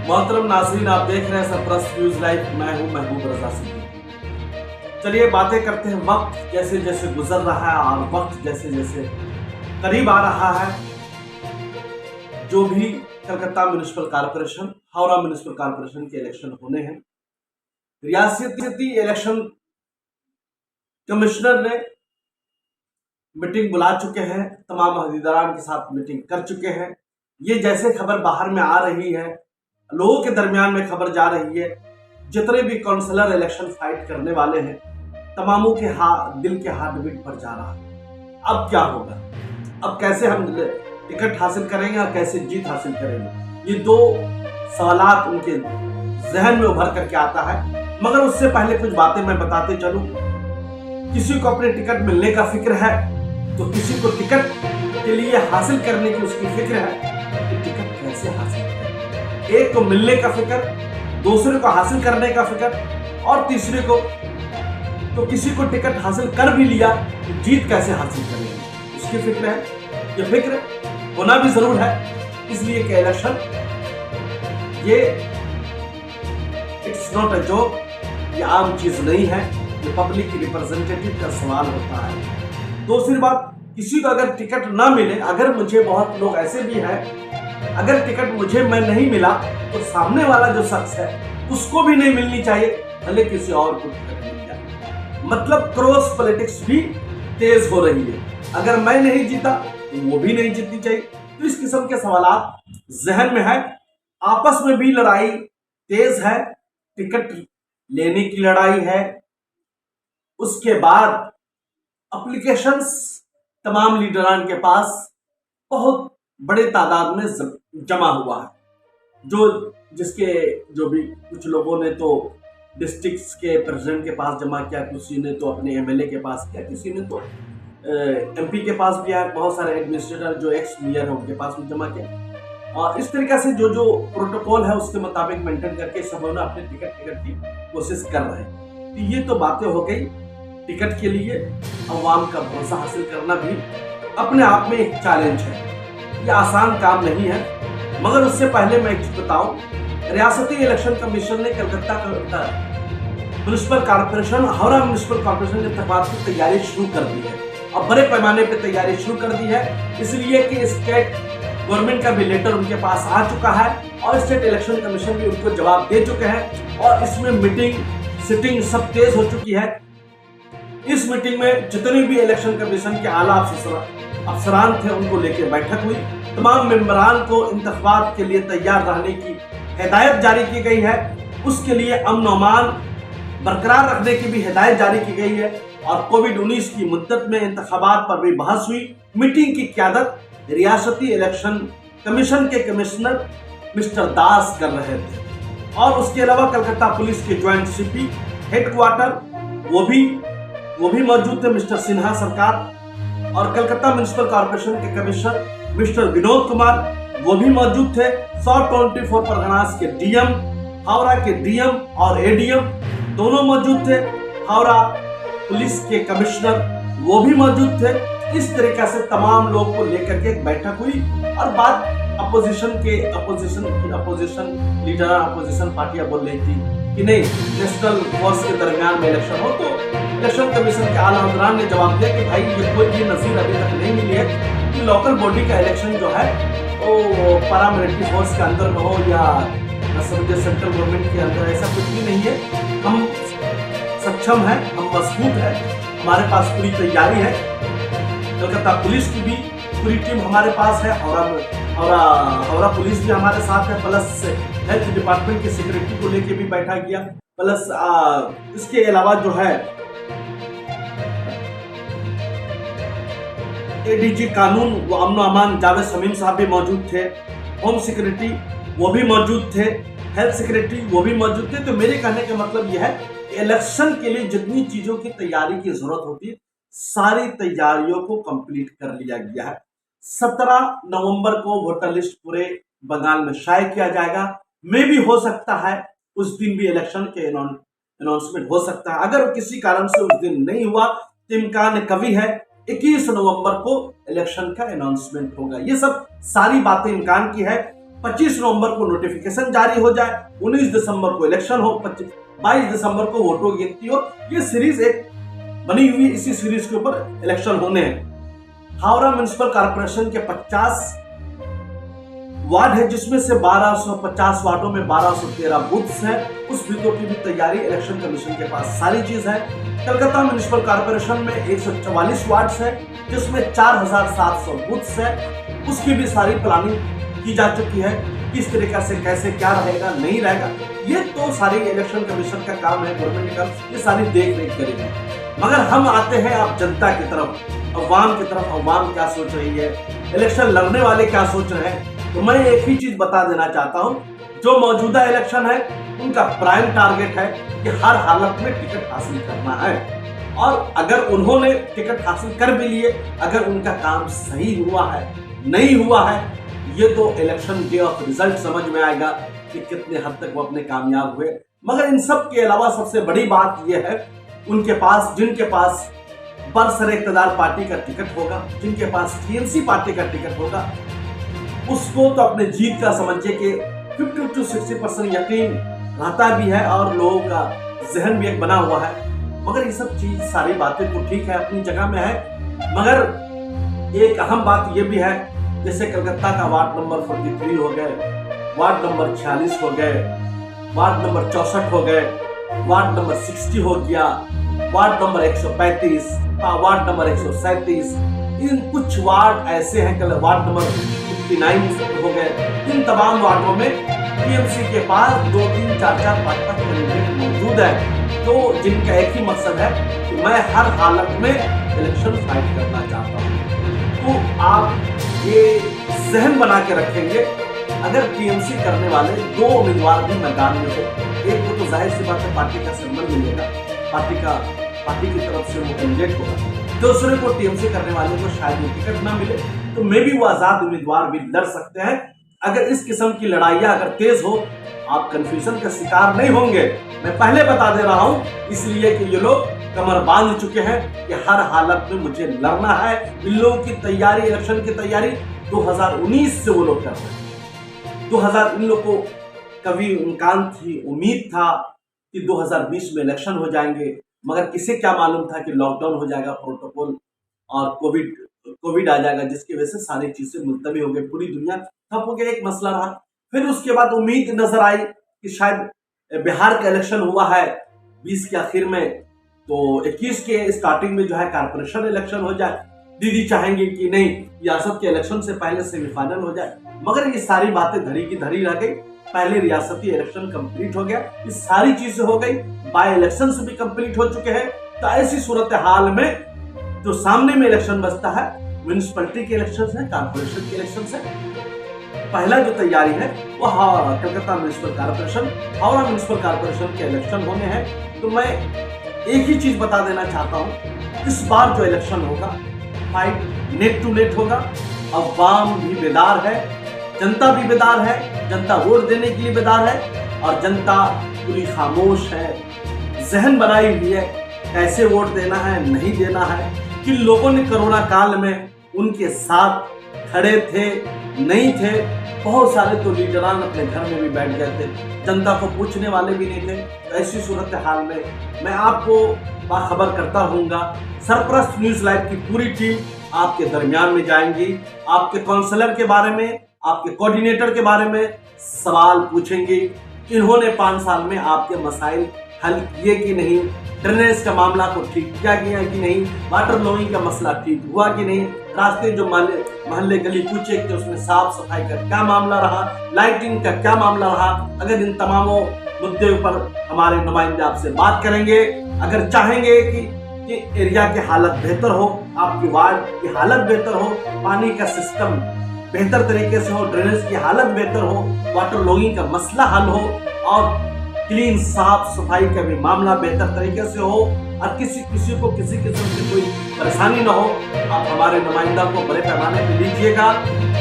मोहतरम नाज़रीन, आप देख रहे हैं सरपरस्त न्यूज़ लाइव। मैं हूं महबूब रजा सिद्दीकी। चलिए बातें करते हैं। वक्त जैसे जैसे गुजर रहा है और वक्त जैसे जैसे करीब आ रहा है, जो भी Calcutta municipal corporation, Howrah municipal corporation के इलेक्शन होने हैं, रियासती इलेक्शन कमिश्नर ने मीटिंग बुला चुके हैं, तमाम अहदेदारान के साथ मीटिंग कर चुके हैं। ये जैसे खबर बाहर में आ रही है, लोगों के दरमियान में खबर जा रही है, जितने भी काउंसलर इलेक्शन फाइट करने वाले हैं, तमामों के दिल के हार्ट बीट पर जा रहा है। अब क्या होगा, अब कैसे हम टिकट हासिल करेंगे और कैसे जीत हासिल करेंगे, ये दो सवालात उनके जहन में उभर करके आता है। मगर उससे पहले कुछ बातें मैं बताते चलूं। किसी को अपने टिकट मिलने का फिक्र है, तो किसी को टिकट के लिए हासिल करने की उसकी फिक्र है कि टिकट कैसे हासिल करें। एक को मिलने का फिक्र, दूसरे को हासिल करने का फिक्र, और तीसरे को तो किसी को टिकट हासिल कर भी लिया तो जीत कैसे हासिल करेंगे उसकी फिक्र है। ये फिक्र होना भी जरूर है, इसलिए कि इलेक्शन ये इट्स नॉट अ जॉब, ये आम चीज नहीं है, ये पब्लिक रिप्रेजेंटेटिव का सवाल होता है। दूसरी बात, किसी को अगर टिकट ना मिले, अगर मुझे बहुत लोग ऐसे भी हैं, अगर टिकट मुझे मैं नहीं मिला तो सामने वाला जो शख्स है उसको भी नहीं मिलनी चाहिए, भले किसी और को टिकट मिल जाए। मतलब क्रॉस पॉलिटिक्स भी तेज हो रही है। अगर मैं नहीं जीता तो वो भी नहीं जीतनी चाहिए। तो इस किस्म के सवालात जहन में है। आपस में भी लड़ाई तेज है, टिकट लेने की लड़ाई है। उसके बाद एप्लीकेशंस तमाम लीडरान के पास बहुत बड़े तादाद में जमा हुआ है। जो भी कुछ लोगों ने तो डिस्ट्रिक्ट्स के प्रेसिडेंट के पास जमा किया, किसी ने तो अपने एमएलए के पास किया, किसी ने तो एमपी के पास भी आया, बहुत सारे एडमिनिस्ट्रेटर जो एक्स मेयर है उनके पास भी जमा किया। और इस तरीके से जो प्रोटोकॉल है उसके मुताबिक मेंटेन करके सब लोग अपने टिकट की कोशिश कर रहे हैं। तो ये तो बातें हो गई टिकट के लिए। अवाम का भरोसा हासिल करना भी अपने आप में एक चैलेंज है, ये आसान काम नहीं है। मगर उससे पहले मैं एक बताऊं, रियासती इलेक्शन कमीशन ने Calcutta municipal corporation, Howrah municipal corporation के इंतखाब की तैयारी शुरू कर दी है और बड़े पैमाने पर तैयारी शुरू कर दी है, इसलिए कि स्टेट गवर्नमेंट का भी लेटर उनके पास आ चुका है और स्टेट इलेक्शन कमीशन भी उनको जवाब दे चुके हैं और इसमें मीटिंग सिटिंग सब तेज हो चुकी है। इस मीटिंग में जितने भी इलेक्शन कमीशन के आला अफसरान थे उनको लेकर बैठक हुई। तमाम मेंबरान को इंतखाबात के लिए तैयार रहने की हिदायत जारी की गई है। उसके लिए अमन अमान बरकरार रखने की भी हिदायत जारी की गई है और कोविड-19 की मुद्दत में इंतखाबात पर भी बहस हुई। मीटिंग की क़यादत रियासती इलेक्शन कमीशन के कमिश्नर मिस्टर दास कर रहे थे और उसके अलावा कलकत्ता पुलिस के ज्वाइंट सीपी हेडक्वार्टर वो भी मौजूद थे, मिस्टर सिन्हा सरकार, और कलकत्ता म्युनिसिपल कॉर्पोरेशन के कमिश्नर मिस्टर विनोद कुमार वो भी मौजूद थे। 124 परगनास के डीएम, हावड़ा के डीएम और एडीएम दोनों मौजूद थे। हावड़ा पुलिस के कमिश्नर वो भी मौजूद थे। इस तरीके से तमाम लोग को लेकर के एक बैठक हुई और बात अपोजिशन लीडर, अपोजिशन पार्टियां बोल रही थी कि नहीं, नेशनल फोर्स के दरमियान में इलेक्शन हो। तो इलेक्शन कमीशन के आला अफसरान ने जवाब दिया कि भाई ये कोई भी नसीब अभी तक नहीं मिली है कि लोकल बॉडी का इलेक्शन जो है वो पैरामिलिट्री फोर्स के अंदर में हो या सेंट्रल गवर्नमेंट के अंदर, ऐसा कुछ भी नहीं है। हम सक्षम हैं, हम मजबूत हैं, हमारे पास पूरी तैयारी है। कलकत्ता पुलिस की भी पूरी टीम हमारे पास है, हावड़ा पुलिस भी हमारे साथ है, प्लस हेल्थ डिपार्टमेंट के सिक्योरिटी को लेके भी बैठा गया, प्लस इसके अलावा जो है एडीजी कानून व अमन अमान जावेद शमीम साहब भी मौजूद थे, होम सिक्योरिटी वो भी मौजूद थे, हेल्थ सेक्रेटरी वो भी मौजूद थे। तो मेरे कहने का मतलब यह है कि इलेक्शन के लिए जितनी चीजों की तैयारी की जरूरत होती है सारी तैयारियों को कंप्लीट कर लिया गया है। 17 नवंबर को वोटर लिस्ट पूरे बंगाल में शाये किया जाएगा। मे भी हो सकता है उस दिन भी इलेक्शन के अनाउंसमेंट हो सकता है। अगर किसी कारण से उस दिन नहीं हुआ तो इम्कान कभी है 21 नवंबर को इलेक्शन का अनाउंसमेंट होगा। ये सब सारी बातें इम्कान की है। 25 नवंबर को नोटिफिकेशन जारी हो जाए, 19 दिसंबर को इलेक्शन हो, 22 दिसंबर को वोटों की गिनती हो। ये सीरीज एक बनी हुई, इसी सीरीज के ऊपर इलेक्शन होने हैं। हावड़ा म्युनिसिपल कॉर्पोरेशन के 50 वार्ड है, जिसमें से 1250 वार्डों में 1213 बूथ्स हैं। उस बूथों की भी तैयारी इलेक्शन कमीशन के पास सारी चीज है। कलकत्ता म्युनिसिपल कॉर्पोरेशन में 144 वार्ड्स है, जिसमें 4700 बूथ्स है। उसकी भी सारी प्लानिंग की जा चुकी है, किस तरीके से कैसे क्या रहेगा नहीं रहेगा, ये तो सारी इलेक्शन कमीशन का काम है, गवर्नमेंट का, ये सारी देख रेख करेगी। मगर हम आते हैं आप जनता की तरफ, अवाम की तरफ। अवाम क्या सोच रही है, इलेक्शन लड़ने वाले क्या सोच रहे हैं। तो मैं एक ही चीज बता देना चाहता हूं, जो मौजूदा इलेक्शन है उनका प्राइम टारगेट है कि हर हालत में टिकट हासिल करना है। और अगर उन्होंने टिकट हासिल कर भी लिए, अगर उनका काम सही हुआ है नहीं हुआ है, ये तो इलेक्शन डे ऑफ रिजल्ट समझ में आएगा कि कितने हद तक वो अपने कामयाब हुए। मगर इन सब के अलावा सबसे बड़ी बात यह है, उनके पास, जिनके पास बरसरे इक़्तिदार पार्टी का टिकट होगा, जिनके पास टीएमसी पार्टी का टिकट होगा, उसको तो अपने जीत का समझिए कि 50 to 60% यकीन रहता भी है और लोगों का जहन भी एक बना हुआ है। मगर ये सब चीज, सारी बातें तो ठीक है, अपनी जगह में है। मगर एक अहम बात ये भी है, जैसे कलकत्ता का वार्ड नंबर 43 हो गए, वार्ड नंबर 46 हो गए, वार्ड नंबर 64 हो गए, वार्ड नंबर 60 हो गया, वार्ड नंबर 135, वार्ड नंबर 137, इन कुछ वार्ड ऐसे हैं, वार्ड नंबर 59 हो गए। इन तमाम वार्डों में टीएमसी के पास 2, 3, 4, 5 कैंडिडेट मौजूद है, तो जिनका एक ही मकसद है कि मैं हर हालत में इलेक्शन फाइट करना चाहता हूँ। तो आप ये जहन बना के रखेंगे, अगर टीएमसी करने वाले 2 उम्मीदवार भी मैदान में हो, एक को तो जाहिर सी बात है पार्टी का सिंबल मिलेगा, पार्टी की तरफ से वो कैंडिडेट होगा, दूसरे को टीएमसी करने वाले को शायद वो टिकट ना मिले, तो मे भी वो आजाद उम्मीदवार भी लड़ सकते हैं। अगर इस किस्म की लड़ाइयां अगर तेज हो, आप कंफ्यूजन का शिकार नहीं होंगे, मैं पहले बता दे रहा हूं, इसलिए कि ये लोग कमर बांध चुके हैं कि हर हालत में मुझे लड़ना है। इन लोगों की तैयारी, इलेक्शन की तैयारी 2019 से वो लोग कर रहे हैं। 2000 इन लोग को कभी इम्कान थी, उम्मीद था कि 2020 में इलेक्शन हो जाएंगे, मगर किसे क्या मालूम था कि लॉकडाउन हो जाएगा, प्रोटोकॉल और कोविड आ जाएगा, जिसकी वजह से सारी चीजें मुलतवी हो गई, पूरी दुनिया ठप हो गया, एक मसला रहा। फिर उसके बाद उम्मीद नजर आई कि शायद बिहार का इलेक्शन हुआ है 20 के आखिर में, तो 21 के स्टार्टिंग में जो है कारपोरेशन इलेक्शन हो जाए। दीदी चाहेंगे कि नहीं, रियासत के इलेक्शन से पहले सेमीफाइनल हो जाए, मगर ये सारी बातें धरी की धरी रह गई। पहले रियासती इलेक्शन कंप्लीट हो गया, ये सारी चीजें हो गई, बाय इलेक्शन भी कंप्लीट हो चुके हैं। तो ऐसी सूरत हाल में जो सामने में इलेक्शन बचता है, म्युनिसिपैलिटी के इलेक्शन है, कारपोरेशन के इलेक्शन है। पहला जो तैयारी है वो Calcutta municipal corporation, Howrah municipal corporation के इलेक्शन होने हैं। तो मैं एक ही चीज बता देना चाहता हूं, इस बार जो इलेक्शन होगा फाइट नेट टू नेट होगा। अवाम भी बेदार है, जनता भी बेदार है, जनता वोट देने के लिए बेदार है और जनता पूरी खामोश है, जहन बनाई हुई है कैसे वोट देना है नहीं देना है। किन लोगों ने कोरोना काल में उनके साथ खड़े थे नहीं थे, बहुत सारे तो लीडरान अपने घर में भी बैठ गए थे, जनता को पूछने वाले भी नहीं थे। तो ऐसी सूरत हाल में मैं आपको बाखबर करता रहूंगा। सरप्रस्त न्यूज लाइव की पूरी टीम आपके दरमियान में जाएंगी, आपके काउंसलर के बारे में, आपके कोऑर्डिनेटर के बारे में सवाल पूछेंगे। इन्होंने 5 साल में आपके मसाइल हल किए कि नहीं, ड्रेनेज का मामला को ठीक किया गया कि नहीं, वाटर लॉगिंग का मसला ठीक हुआ कि नहीं, रास्ते जो मोहल्ले गली कूचे थे उसमें साफ सफाई का क्या मामला रहा, लाइटिंग का क्या मामला रहा। अगर इन तमामों मुद्दे पर हमारे नुमाइंदे आपसे बात करेंगे। अगर चाहेंगे कि एरिया की हालत बेहतर हो, आपकी वार्ड की हालत बेहतर हो, पानी का सिस्टम बेहतर तरीके से हो, ड्रेनेज की हालत बेहतर हो, वाटर लॉगिंग का मसला हल हो और क्लीन साफ सफाई का भी मामला बेहतर तरीके से हो और किसी को किसी किस्म की कोई परेशानी न हो, आप हमारे नुमाइंदा को बड़े पैमाने पर लीजिएगा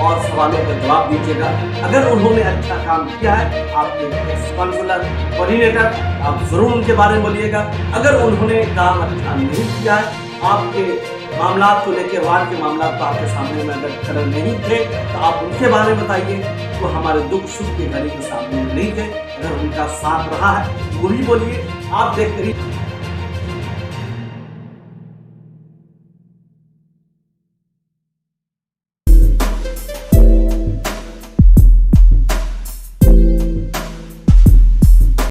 और सवालों का जवाब दीजिएगा। अगर उन्होंने अच्छा काम किया है, आपके काउंसलर कोऑर्डिनेटर, आप जरूर उनके बारे में बोलिएगा। अगर उन्होंने काम अच्छा नहीं किया है, आपके मामला को लेकर, वार्ड के मामला तो आपके सामने में अगर खड़े नहीं थे तो आप उनके बारे में बताइए। वो हमारे दुख सुख के घड़ी के सामने में नहीं थे, अगर उनका साथ रहा है वो भी बोलिए। आप देखते रहिए।